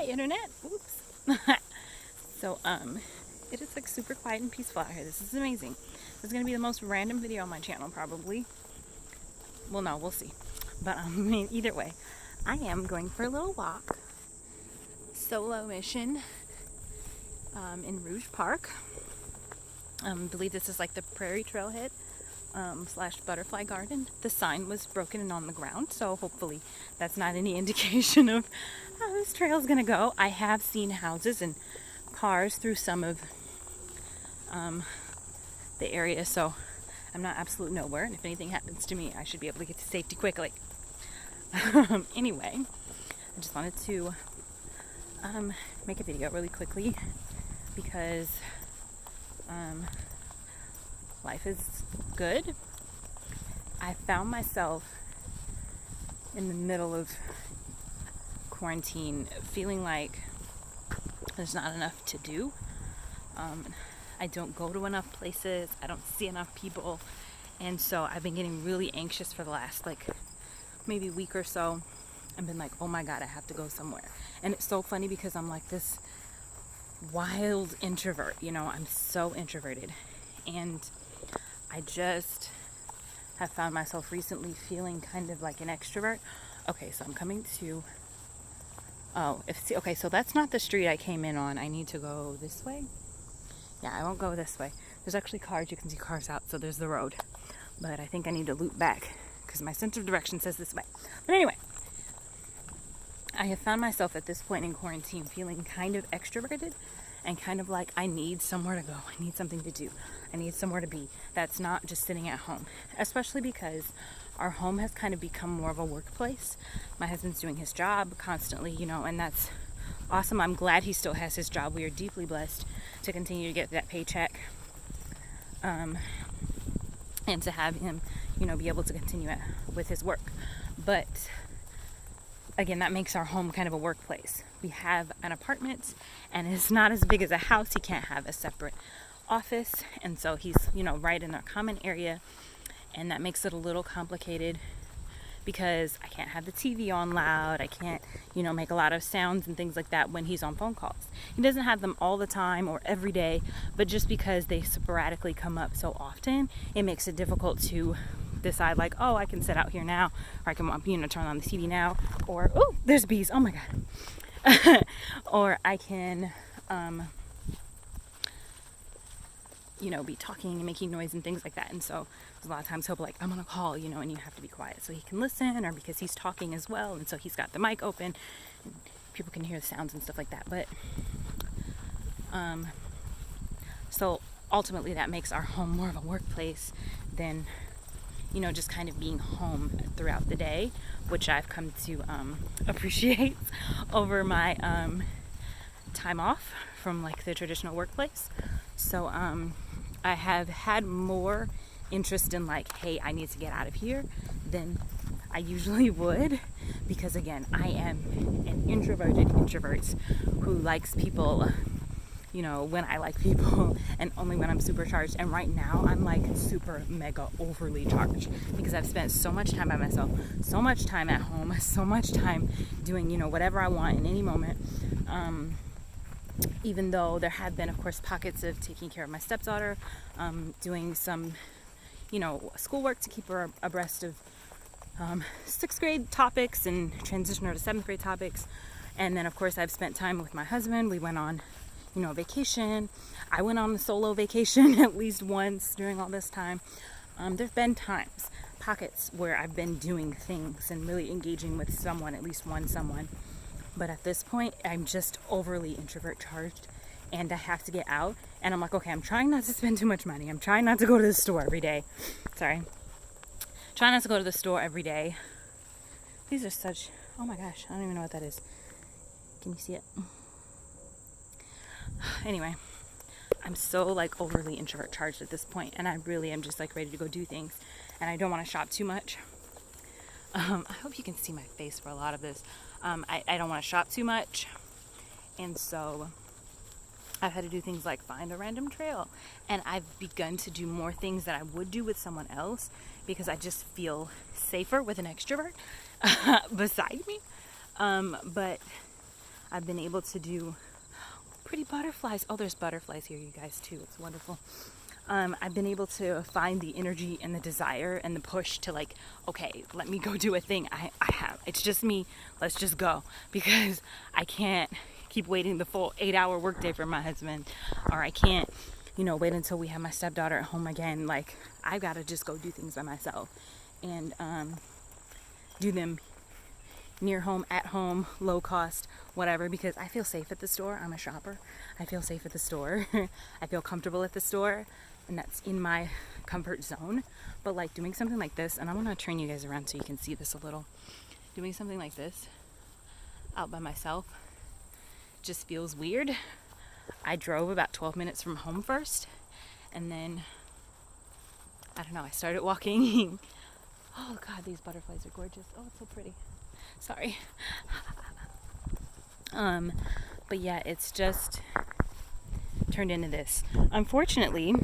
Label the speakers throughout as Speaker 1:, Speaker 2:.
Speaker 1: internet. Oops. So, it is like super quiet and peaceful out here. This is amazing. This is going to be the most random video on my channel, probably. Well, no, we'll see. But, either way, I am going for a little walk. Solo mission in Rouge Park. I believe this is like the Prairie Trailhead / Butterfly Garden. The sign was broken and on the ground, so hopefully that's not any indication of how this trail is going to go. I have seen houses and cars through some of the area, so I'm not absolute nowhere, and if anything happens to me, I should be able to get to safety quickly. Anyway, I just wanted to make a video really quickly because life is good. I found myself in the middle of quarantine feeling like there's not enough to do. I don't go to enough places. I don't see enough people. And so I've been getting really anxious for the last maybe week or so. I've been like, oh my God, I have to go somewhere. And it's so funny because I'm like this wild introvert, I'm so introverted. And I just have found myself recently feeling kind of like an extrovert. Okay, so I'm coming to, okay, so that's not the street I came in on. I need to go this way. Yeah, I won't go this way. There's actually cars. You can see cars out, so there's the road. But I think I need to loop back because my sense of direction says this way. But anyway, I have found myself at this point in quarantine feeling kind of extroverted and kind of like I need somewhere to go. I need something to do. I need somewhere to be that's not just sitting at home, especially because our home has kind of become more of a workplace. My husband's doing his job constantly, and that's awesome. I'm glad he still has his job. We are deeply blessed to continue to get that paycheck and to have him, be able to continue with his work. But again, that makes our home kind of a workplace. We have an apartment and it's not as big as a house. He can't have a separate office. And so he's, right in a common area. And that makes it a little complicated because I can't have the TV on loud. I can't, make a lot of sounds and things like that when he's on phone calls. He doesn't have them all the time or every day, but just because they sporadically come up so often, it makes it difficult to decide like, oh, I can sit out here now, or I can, turn on the TV now, or, oh, there's bees, oh my God. Or I can, be talking and making noise and things like that. And so a lot of times he'll be like, I'm on a call, and you have to be quiet so he can listen, or because he's talking as well. And so he's got the mic open and people can hear the sounds and stuff like that. But, so ultimately that makes our home more of a workplace than, just kind of being home throughout the day, which I've come to appreciate over my time off from the traditional workplace. So I have had more interest in hey, I need to get out of here than I usually would, because again, I am an introverted introvert who likes people when I like people and only when I'm supercharged. And right now I'm super mega overly charged because I've spent so much time by myself, so much time at home, so much time doing whatever I want in any moment, even though there have been of course pockets of taking care of my stepdaughter, doing some schoolwork to keep her abreast of 6th grade topics and transition her to 7th grade topics. And then of course I've spent time with my husband. We went on vacation. I went on a solo vacation at least once during all this time. There've been pockets where I've been doing things and really engaging with someone, at least one someone. But at this point, I'm just overly introvert charged and I have to get out. And I'm like, okay, I'm trying not to spend too much money. I'm trying not to go to the store every day. Sorry. Trying not to go to the store every day. These are such, oh my gosh, I don't even know what that is. Can you see it? Anyway, I'm so overly introvert charged at this point, and I really am just ready to go do things, and I don't want to shop too much. I hope you can see my face for a lot of this. I don't want to shop too much, and so I've had to do things like find a random trail, and I've begun to do more things that I would do with someone else because I just feel safer with an extrovert beside me. But I've been able to do pretty butterflies. Oh, there's butterflies here, you guys, too. It's wonderful. I've been able to find the energy and the desire and the push to like, okay, let me go do a thing. I have. It's just me. Let's just go. Because I can't keep waiting the full 8-hour workday for my husband. Or I can't, wait until we have my stepdaughter at home again. Like, I've got to just go do things by myself. And do them near home, at home, low cost, whatever, because I feel safe at the store. I'm a shopper. I feel safe at the store. I feel comfortable at the store, and that's in my comfort zone. But like doing something like this, and I'm gonna turn you guys around so you can see this a little. Doing something like this out by myself just feels weird. I drove about 12 minutes from home first, and then I don't know, I started walking. Oh God, these butterflies are gorgeous. Oh, it's so pretty. Sorry. But yeah, it's just turned into this. Unfortunately,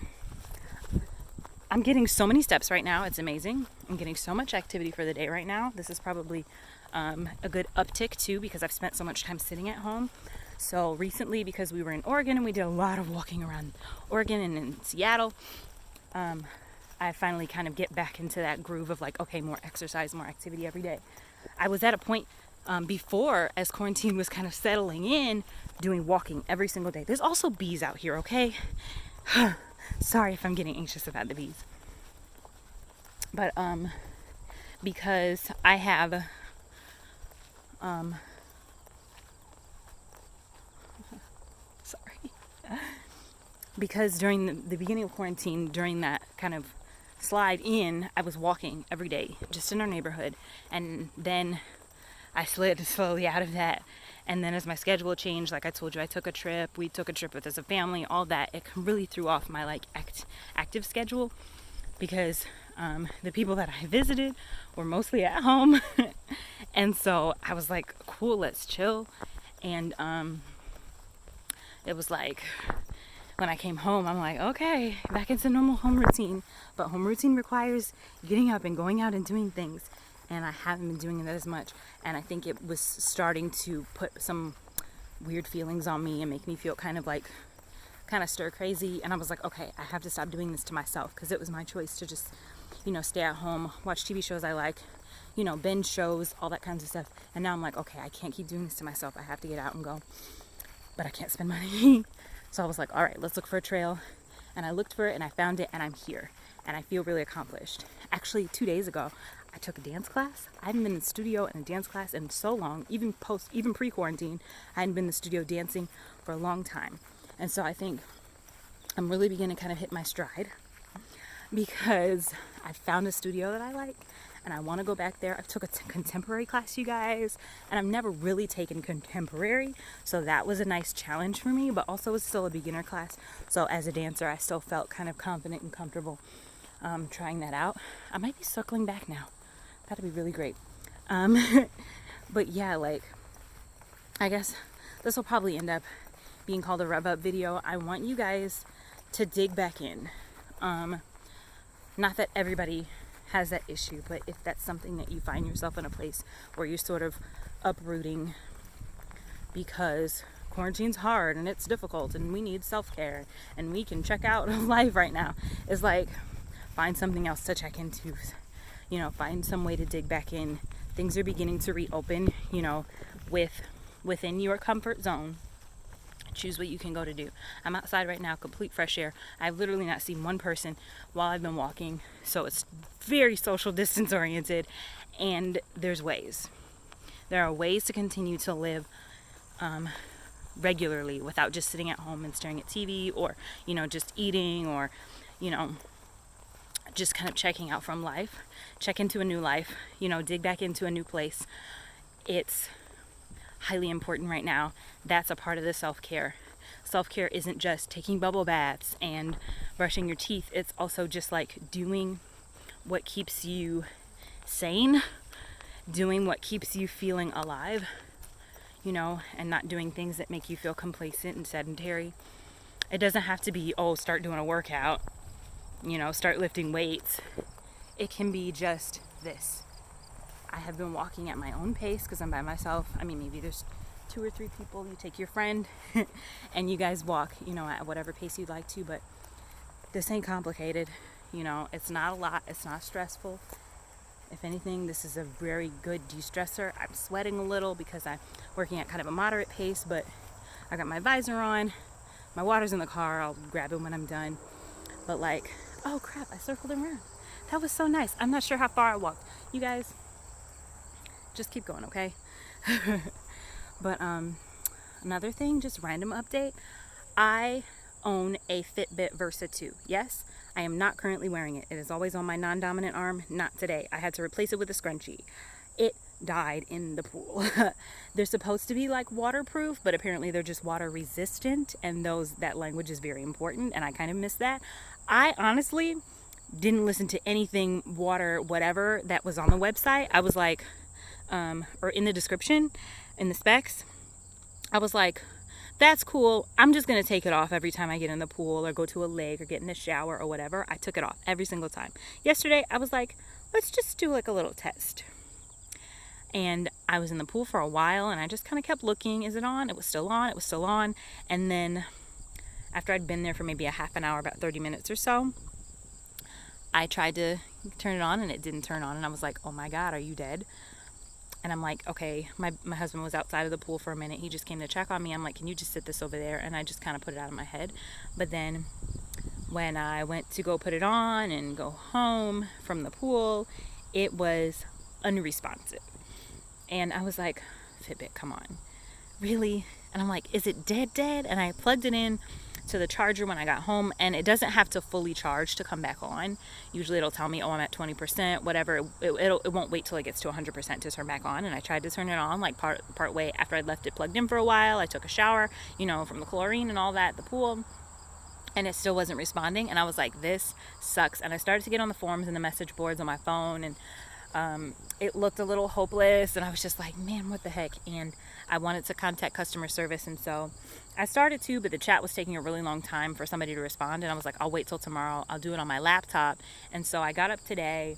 Speaker 1: I'm getting so many steps right now. It's amazing. I'm getting so much activity for the day right now. This is probably a good uptick too, because I've spent so much time sitting at home. So recently, because we were in Oregon and we did a lot of walking around Oregon and in Seattle, I finally kind of get back into that groove of like, okay, more exercise, more activity every day. I was at a point before, as quarantine was kind of settling in, doing walking every single day. There's also bees out here, okay? Sorry if I'm getting anxious about the bees. But because I have because during the beginning of quarantine, during that kind of slide in, I was walking every day just in our neighborhood, and then I slid slowly out of that. And then as my schedule changed, like I told you, we took a trip with as a family, all that, it really threw off my like active schedule, because the people that I visited were mostly at home. And so I was like, cool, let's chill. And it was like, when I came home, I'm like, okay, back into normal home routine. But home routine requires getting up and going out and doing things. And I haven't been doing that as much. And I think it was starting to put some weird feelings on me and make me feel kind of stir crazy. And I was like, okay, I have to stop doing this to myself, because it was my choice to just, stay at home, watch TV shows I like, binge shows, all that kinds of stuff. And now I'm like, okay, I can't keep doing this to myself. I have to get out and go. But I can't spend money. So I was like, all right, let's look for a trail. And I looked for it and I found it, and I'm here. And I feel really accomplished. Actually, 2 days ago, I took a dance class. I hadn't been in the studio in a dance class in so long, even pre-quarantine. I hadn't been in the studio dancing for a long time. And so I think I'm really beginning to kind of hit my stride, because I found a studio that I like, and I want to go back there. I took a contemporary class, you guys, and I've never really taken contemporary, so that was a nice challenge for me, but also it's still a beginner class. So as a dancer, I still felt kind of confident and comfortable trying that out. I might be circling back now. That'd be really great. But yeah, like, I guess this will probably end up being called a Rev Up video. I want you guys to dig back in. Not that everybody has that issue, but if that's something that you find yourself in a place where you're sort of uprooting because quarantine's hard and it's difficult and we need self-care and we can check out of life right now, is like, find something else to check into. Find some way to dig back in. Things are beginning to reopen, within your comfort zone. Choose what you can go to do. I'm outside right now, complete fresh air. I've literally not seen one person while I've been walking, so it's very social distance oriented, and there's ways. There are ways to continue to live regularly without just sitting at home and staring at TV, or, just eating, or, just kind of checking out from life. Check into a new life, dig back into a new place. It's highly important right now. That's a part of the self-care. Self-care isn't just taking bubble baths and brushing your teeth. It's also just like doing what keeps you sane, doing what keeps you feeling alive, and not doing things that make you feel complacent and sedentary. It doesn't have to be, start doing a workout, start lifting weights. It can be just this. I have been walking at my own pace because I'm by myself. I mean, maybe there's 2 or 3 people, you take your friend and you guys walk, at whatever pace you'd like to. But this ain't complicated. It's not a lot. It's not stressful. If anything, this is a very good de-stressor. I'm sweating a little because I'm working at kind of a moderate pace, but I got my visor on. My water's in the car. I'll grab it when I'm done. But oh crap, I circled around. That was so nice. I'm not sure how far I walked. You guys, just keep going, okay? But another thing, just random update. I own a Fitbit Versa 2. Yes, I am not currently wearing it. It is always on my non-dominant arm. Not today. I had to replace it with a scrunchie. It died in the pool. They're supposed to be waterproof, but apparently they're just water resistant, and that language is very important, and I kind of miss that. I honestly didn't listen to anything water whatever that was on the website. I was or in the description, in the specs, I was like, that's cool. I'm just going to take it off every time I get in the pool or go to a lake or get in the shower or whatever. I took it off every single time. Yesterday, I was like, let's just do a little test. And I was in the pool for a while, and I just kind of kept looking. Is it on? It was still on. It was still on. And then after I'd been there for maybe a half an hour, about 30 minutes or so, I tried to turn it on, and it didn't turn on. And I was like, oh my God, are you dead? And I'm like, okay, my husband was outside of the pool for a minute. He just came to check on me. I'm like, can you just sit this over there? And I just kind of put it out of my head. But then when I went to go put it on and go home from the pool, it was unresponsive. And I was like, Fitbit, come on. Really? And I'm like, is it dead? And I plugged it in to the charger when I got home, and it doesn't have to fully charge to come back on. Usually it'll tell me, oh, I'm at 20%, whatever. It won't wait till it gets to 100% to turn back on. And I tried to turn it on part way after I'd left it plugged in for a while. I took a shower, from the chlorine and all that at the pool, and it still wasn't responding. And I was like, this sucks. And I started to get on the forums and the message boards on my phone, and it looked a little hopeless, and I was just like, man, what the heck? And I wanted to contact customer service, and so I started to, but the chat was taking a really long time for somebody to respond, and I was like, I'll wait till tomorrow. I'll do it on my laptop. And so I got up today,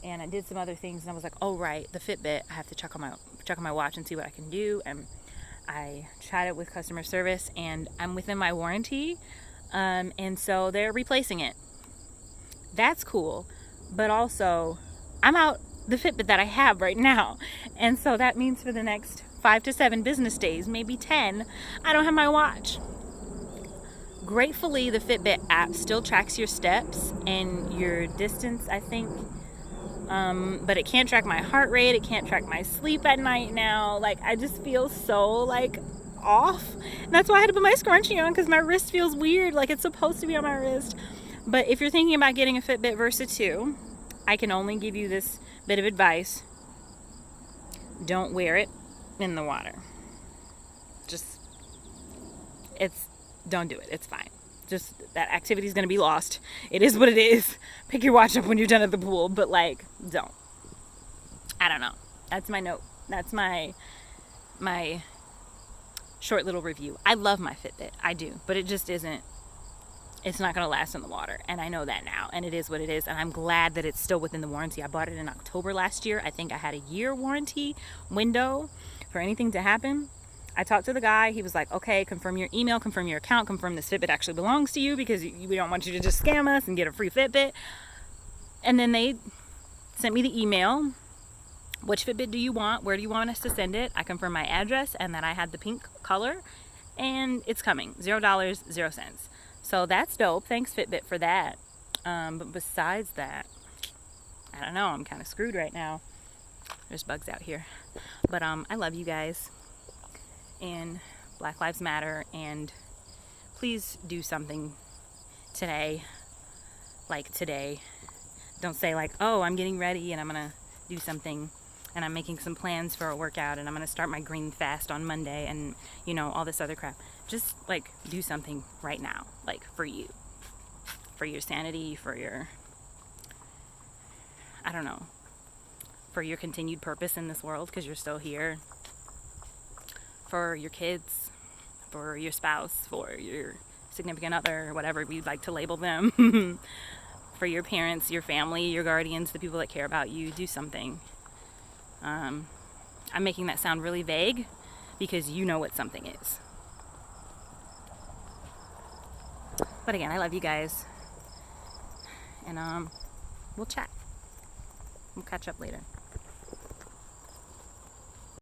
Speaker 1: and I did some other things, and I was like, oh right, the Fitbit, I have to check on my watch and see what I can do. And I chatted with customer service, and I'm within my warranty, and so they're replacing it. That's cool, but also I'm out the Fitbit that I have right now. And so that means for the next 5 to 7 business days, maybe 10, I don't have my watch. Gratefully, the Fitbit app still tracks your steps and your distance, I think. But it can't track my heart rate. It can't track my sleep at night now. I just feel so off. And that's why I had to put my scrunchie on, because my wrist feels weird. It's supposed to be on my wrist. But if you're thinking about getting a Fitbit Versa 2, I can only give you this bit of advice. Don't wear it in the water. Don't do it. It's fine. Just that activity is going to be lost. It is what it is. Pick your watch up when you're done at the pool, but don't. I don't know. That's my note. That's my short little review. I love my Fitbit. I do, but it just isn't. It's not going to last in the water, and I know that now, and it is what it is, and I'm glad that it's still within the warranty. I bought it in October last year. I think I had a year warranty window for anything to happen. I talked to the guy. He was like, okay, confirm your email, confirm your account, confirm this Fitbit actually belongs to you, because we don't want you to just scam us and get a free Fitbit. And then they sent me the email. Which Fitbit do you want? Where do you want us to send it? I confirmed my address and that I had the pink color, and it's coming. $0, 0 cents. So that's dope. Thanks, Fitbit, for that. But besides that, I don't know. I'm kind of screwed right now. There's bugs out here. But I love you guys. And Black Lives Matter. And please do something today. Today. Don't say oh, I'm getting ready and I'm going to do something. And I'm making some plans for a workout, and I'm going to start my green fast on Monday, and all this other crap. Just do something right now, for you, for your sanity, for your, I don't know, for your continued purpose in this world, because you're still here, for your kids, for your spouse, for your significant other, whatever you'd like to label them, for your parents, your family, your guardians, the people that care about you. Do something. I'm making that sound really vague, because you know what something is. But again, I love you guys. And we'll chat. We'll catch up later.